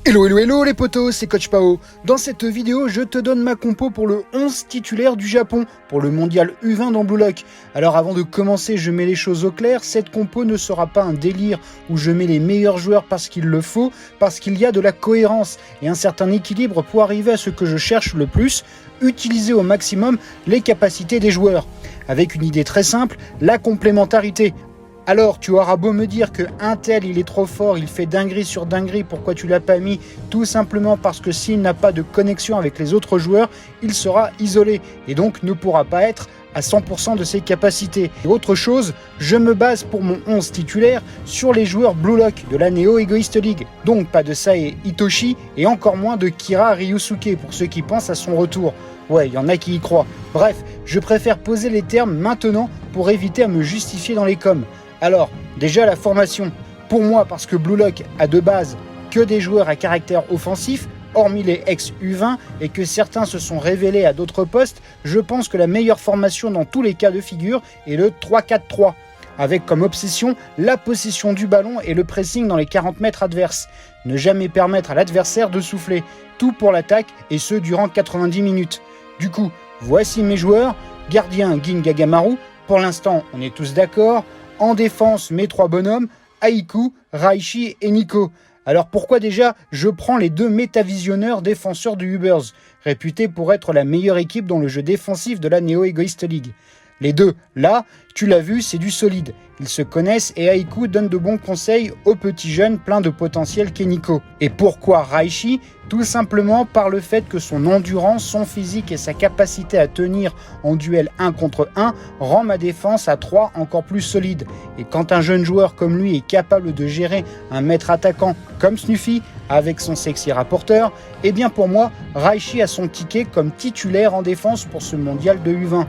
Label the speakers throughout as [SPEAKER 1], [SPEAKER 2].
[SPEAKER 1] Hello les potos, c'est Coach Pao. Dans cette vidéo, je te donne ma compo pour le 11 titulaire du Japon, pour le mondial U20 dans Blue Lock. Alors avant de commencer, je mets les choses au clair, cette compo ne sera pas un délire où je mets les meilleurs joueurs parce qu'il le faut, parce qu'il y a de la cohérence et un certain équilibre pour arriver à ce que je cherche le plus, utiliser au maximum les capacités des joueurs. Avec une idée très simple, la complémentarité. Alors, tu auras beau me dire que un tel, il est trop fort, il fait dinguerie sur dinguerie, pourquoi tu l'as pas mis? Tout simplement parce que s'il n'a pas de connexion avec les autres joueurs, il sera isolé et donc ne pourra pas être à 100% de ses capacités. Et autre chose, je me base pour mon 11 titulaire sur les joueurs Blue Lock de la Neo Egoist League. Donc pas de Sae Itoshi et encore moins de Kira Ryusuke pour ceux qui pensent à son retour. Ouais, il y en a qui y croient. Bref, je préfère poser les termes maintenant pour éviter à me justifier dans les coms. Alors, déjà la formation. Pour moi, parce que Blue Lock a de base que des joueurs à caractère offensif, hormis les ex-U20, et que certains se sont révélés à d'autres postes, je pense que la meilleure formation dans tous les cas de figure est le 3-4-3, avec comme obsession la possession du ballon et le pressing dans les 40 mètres adverses. Ne jamais permettre à l'adversaire de souffler, tout pour l'attaque, et ce durant 90 minutes. Du coup, voici mes joueurs. Gardien Gin Gagamaru, pour l'instant on est tous d'accord. En défense, mes trois bonhommes, Aiku, Raichi et Nico. Alors pourquoi déjà je prends les deux métavisionneurs défenseurs du Ubers, réputés pour être la meilleure équipe dans le jeu défensif de la Neo Egoist League? Les deux, là, tu l'as vu, c'est du solide. Ils se connaissent et Aiku donne de bons conseils aux petits jeunes pleins de potentiel qu'est Nico. Et pourquoi Raichi? Tout simplement par le fait que son endurance, son physique et sa capacité à tenir en duel 1 contre 1 rend ma défense à 3 encore plus solide. Et quand un jeune joueur comme lui est capable de gérer un maître attaquant comme Snuffy avec son sexy rapporteur, eh bien pour moi, Raichi a son ticket comme titulaire en défense pour ce mondial de U20.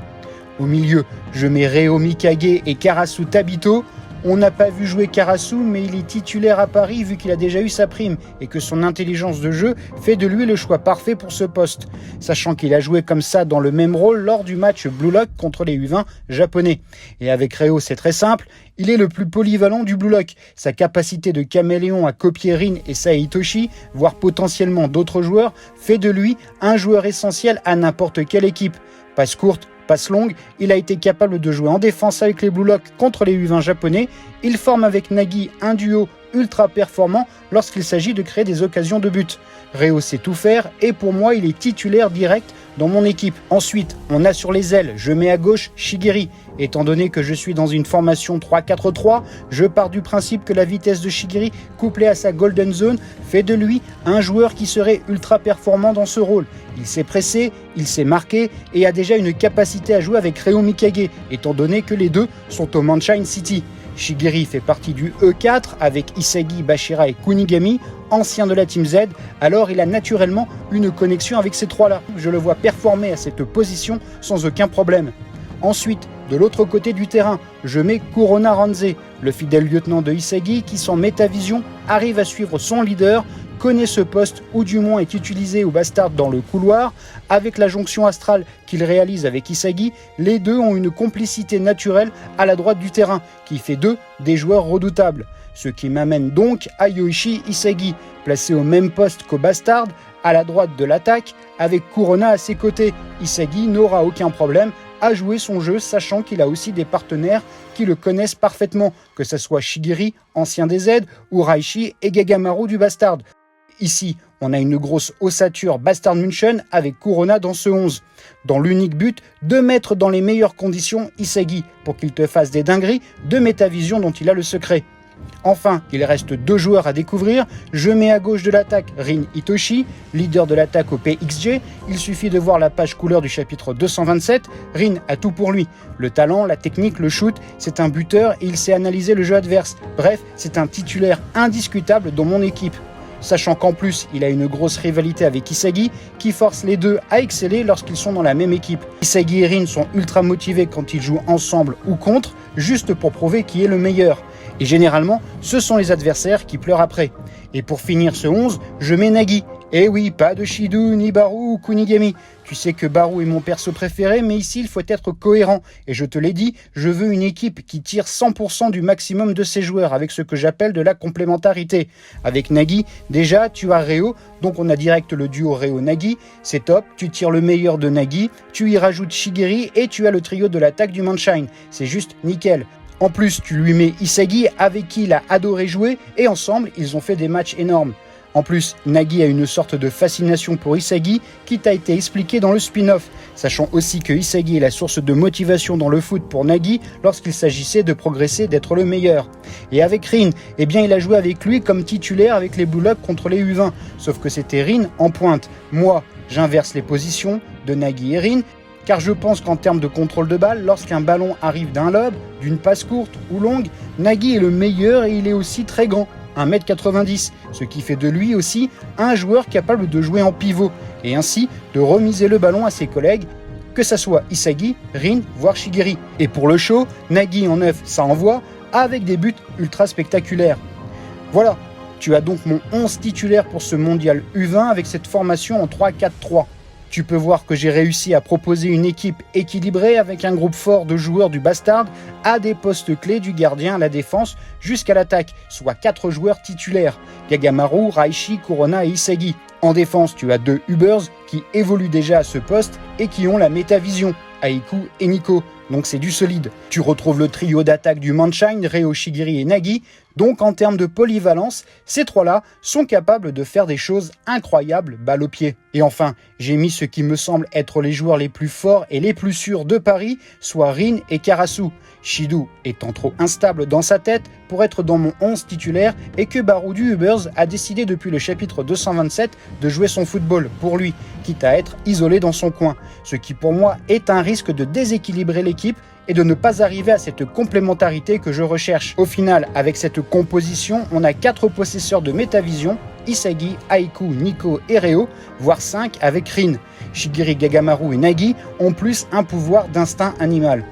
[SPEAKER 1] Au milieu, je mets Reo Mikage et Karasu Tabito. On n'a pas vu jouer Karasu, mais il est titulaire à Paris vu qu'il a déjà eu sa prime et que son intelligence de jeu fait de lui le choix parfait pour ce poste, sachant qu'il a joué comme ça dans le même rôle lors du match Blue Lock contre les U20 japonais. Et avec Reo, c'est très simple, il est le plus polyvalent du Blue Lock. Sa capacité de caméléon à copier Rin et Sae Itoshi, voire potentiellement d'autres joueurs, fait de lui un joueur essentiel à n'importe quelle équipe. Passe courte, passe longue, il a été capable de jouer en défense avec les Blue Lock contre les U20 japonais. Il forme avec Nagi un duo ultra performant lorsqu'il s'agit de créer des occasions de but. Reo sait tout faire et pour moi il est titulaire direct dans mon équipe. Ensuite, on a sur les ailes, je mets à gauche Shigiri. Étant donné que je suis dans une formation 3-4-3, je pars du principe que la vitesse de Shigiri, couplée à sa golden zone, fait de lui un joueur qui serait ultra performant dans ce rôle. Il sait presser, il sait marquer et a déjà une capacité à jouer avec Reo Mikage, étant donné que les deux sont au Manchine City. Shigiri fait partie du E4 avec Isagi, Bashira et Kunigami, anciens de la Team Z, alors il a naturellement une connexion avec ces trois-là. Je le vois performer à cette position sans aucun problème. Ensuite, de l'autre côté du terrain, je mets Kurona Ranze, le fidèle lieutenant de Isagi qui, sans métavision, arrive à suivre son leader, connaît ce poste ou du moins est utilisé au Bastard dans le couloir. Avec la jonction astrale qu'il réalise avec Isagi, les deux ont une complicité naturelle à la droite du terrain qui fait d'eux des joueurs redoutables. Ce qui m'amène donc à Yoichi Isagi, placé au même poste qu'au Bastard, à la droite de l'attaque, avec Kurona à ses côtés. Isagi n'aura aucun problème à jouer son jeu, sachant qu'il a aussi des partenaires qui le connaissent parfaitement, que ce soit Shigiri, ancien des Z, ou Raichi et Gagamaru du Bastard. Ici, on a une grosse ossature Bastard München avec Kurona dans ce 11. Dans l'unique but de mettre dans les meilleures conditions Isagi pour qu'il te fasse des dingueries de métavision dont il a le secret. Enfin, il reste deux joueurs à découvrir. Je mets à gauche de l'attaque Rin Itoshi, leader de l'attaque au PXG. Il suffit de voir la page couleur du chapitre 227. Rin a tout pour lui. Le talent, la technique, le shoot, c'est un buteur et il sait analyser le jeu adverse. Bref, c'est un titulaire indiscutable dans mon équipe. Sachant qu'en plus, il a une grosse rivalité avec Isagi qui force les deux à exceller lorsqu'ils sont dans la même équipe. Isagi et Rin sont ultra motivés quand ils jouent ensemble ou contre, juste pour prouver qui est le meilleur. Et généralement, ce sont les adversaires qui pleurent après. Et pour finir ce 11, je mets Nagi, Et oui, pas de Shidou, ni Baru ou Kunigami. Tu sais que Baru est mon perso préféré, mais ici il faut être cohérent. Et je te l'ai dit, je veux une équipe qui tire 100% du maximum de ses joueurs, avec ce que j'appelle de la complémentarité. Avec Nagi, déjà tu as Reo, donc on a direct le duo Reo-Nagi, c'est top, tu tires le meilleur de Nagi, tu y rajoutes Shigiri et tu as le trio de l'attaque du Moonshine. C'est juste nickel. En plus, tu lui mets Isagi, avec qui il a adoré jouer, et ensemble, ils ont fait des matchs énormes. En plus, Nagi a une sorte de fascination pour Isagi qui t'a été expliqué dans le spin-off, sachant aussi que Isagi est la source de motivation dans le foot pour Nagi lorsqu'il s'agissait de progresser, d'être le meilleur. Et avec Rin, eh bien il a joué avec lui comme titulaire avec les Blue Locks contre les U20, sauf que c'était Rin en pointe. Moi, j'inverse les positions de Nagi et Rin, car je pense qu'en termes de contrôle de balle, lorsqu'un ballon arrive d'un lob, d'une passe courte ou longue, Nagi est le meilleur et il est aussi très grand. 1m90, ce qui fait de lui aussi un joueur capable de jouer en pivot et ainsi de remiser le ballon à ses collègues, que ça soit Isagi, Rin, voire Shigiri. Et pour le show, Nagi en 9, ça envoie, avec des buts ultra spectaculaires. Voilà, tu as donc mon 11 titulaire pour ce mondial U20 avec cette formation en 3-4-3. Tu peux voir que j'ai réussi à proposer une équipe équilibrée avec un groupe fort de joueurs du Bastard à des postes clés du gardien à la défense jusqu'à l'attaque, soit 4 joueurs titulaires, Gagamaru, Raishi, Kurona et Isagi. En défense, tu as 2 Ubers qui évoluent déjà à ce poste et qui ont la métavision, Aiku et Nico, donc c'est du solide. Tu retrouves le trio d'attaque du Moonshine, Reo, Shigiri et Nagi, donc en termes de polyvalence, ces 3-là sont capables de faire des choses incroyables balle au pied. Et enfin, j'ai mis ce qui me semble être les joueurs les plus forts et les plus sûrs de Paris, soit Rin et Karasu. Shidou étant trop instable dans sa tête pour être dans mon 11 titulaire et que Baru du Ubers a décidé depuis le chapitre 227 de jouer son football pour lui, quitte à être isolé dans son coin. Ce qui pour moi est un risque de déséquilibrer l'équipe et de ne pas arriver à cette complémentarité que je recherche. Au final, avec cette composition, on a 4 possesseurs de métavision, Isagi, Aiku, Nico et Reo, voire 5 avec Rin. Shigiri, Gagamaru et Nagi ont plus un pouvoir d'instinct animal.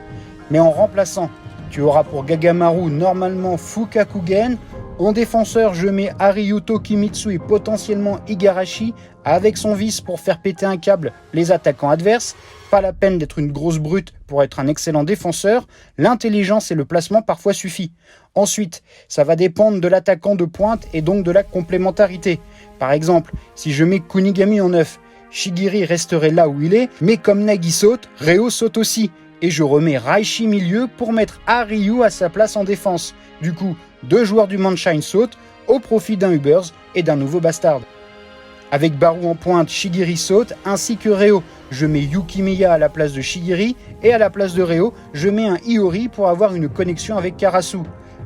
[SPEAKER 1] Mais en remplaçant, tu auras pour Gagamaru normalement Fukakugen. En défenseur, je mets Hariyuto Kimitsu et potentiellement Igarashi avec son vice pour faire péter un câble les attaquants adverses. Pas la peine d'être une grosse brute pour être un excellent défenseur, l'intelligence et le placement parfois suffit. Ensuite, ça va dépendre de l'attaquant de pointe et donc de la complémentarité. Par exemple, si je mets Kunigami en 9, Shigiri resterait là où il est, mais comme Nagi saute, Reo saute aussi. Et je remets Raishi milieu pour mettre Hariyu à sa place en défense. Du coup, 2 joueurs du Moonshine sautent au profit d'un Ubers et d'un nouveau Bastard. Avec Baru en pointe, Shigiri saute ainsi que Reo. Je mets Yukimiya à la place de Shigiri et à la place de Reo, je mets un Iori pour avoir une connexion avec Karasu.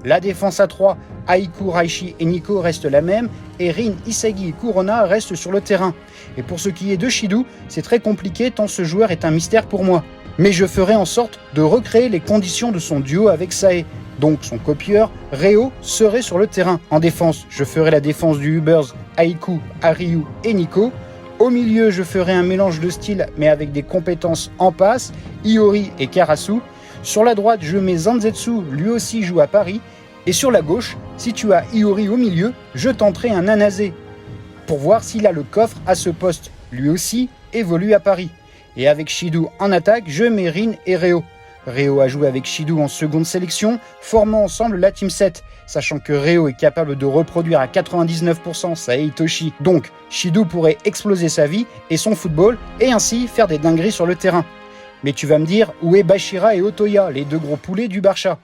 [SPEAKER 1] La défense à 3, Aiku, Raishi et Nico restent la même et Rin, Isagi et Kurona restent sur le terrain. Et pour ce qui est de Shidou, c'est très compliqué tant ce joueur est un mystère pour moi. Mais je ferai en sorte de recréer les conditions de son duo avec Sae. Donc son copieur, Reo, serait sur le terrain. En défense, je ferai la défense du Ubers, Aiku, Hariyu et Nico. Au milieu, je ferai un mélange de styles mais avec des compétences en passe, Iori et Karasu. Sur la droite, je mets Zanzetsu, lui aussi joue à Paris. Et sur la gauche, si tu as Iori au milieu, je tenterai un Nanase pour voir s'il a le coffre à ce poste. Lui aussi évolue à Paris. Et avec Shidou en attaque, je mets Rin et Reo. Reo a joué avec Shidou en seconde sélection, formant ensemble la Team 7, sachant que Reo est capable de reproduire à 99% Sae Itoshi. Donc, Shidou pourrait exploser sa vie et son football, et ainsi faire des dingueries sur le terrain. Mais tu vas me dire, où est Bashira et Otoya, les 2 gros poulets du Barça?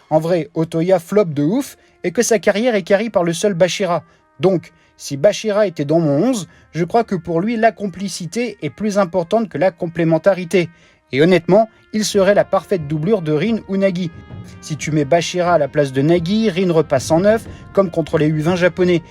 [SPEAKER 1] En vrai, Otoya flop de ouf, et que sa carrière est carrée par le seul Bashira. Donc, si Bashira était dans mon 11, je crois que pour lui, la complicité est plus importante que la complémentarité. Et honnêtement, il serait la parfaite doublure de Rin ou Nagi. Si tu mets Bashira à la place de Nagi, Rin repasse en 9, comme contre les U20 japonais.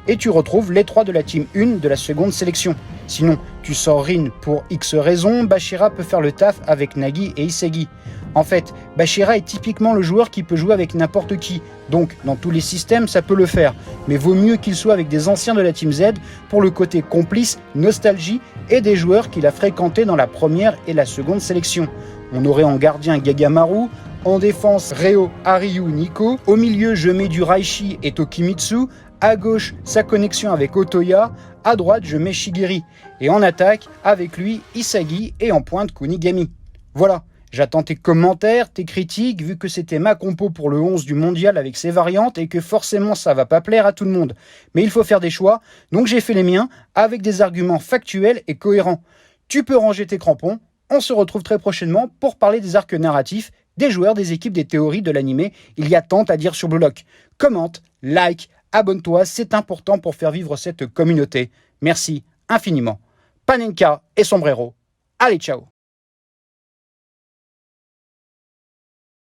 [SPEAKER 1] Et tu retrouves les 3 de la team 1 de la seconde sélection. Sinon, tu sors Rin pour X raisons, Bashira peut faire le taf avec Nagi et Isagi. En fait, Bashira est typiquement le joueur qui peut jouer avec n'importe qui. Donc, dans tous les systèmes, ça peut le faire. Mais vaut mieux qu'il soit avec des anciens de la Team Z pour le côté complice, nostalgie et des joueurs qu'il a fréquentés dans la première et la seconde sélection. On aurait en gardien Gagamaru, en défense Reo, Hariyu, Nico. Au milieu, je mets du Raishi et Tokimitsu, À gauche, sa connexion avec Otoya. À droite, je mets Shigiri. Et en attaque, avec lui, Isagi et en pointe Kunigami. Voilà. J'attends tes commentaires, tes critiques, vu que c'était ma compo pour le 11 du mondial avec ses variantes et que forcément ça va pas plaire à tout le monde. Mais il faut faire des choix, donc j'ai fait les miens avec des arguments factuels et cohérents. Tu peux ranger tes crampons, on se retrouve très prochainement pour parler des arcs narratifs, des joueurs, des équipes, des théories, de l'animé. Il y a tant à dire sur Blue Lock. Commente, like, abonne-toi, c'est important pour faire vivre cette communauté. Merci infiniment. Panenka et Sombrero. Allez, ciao.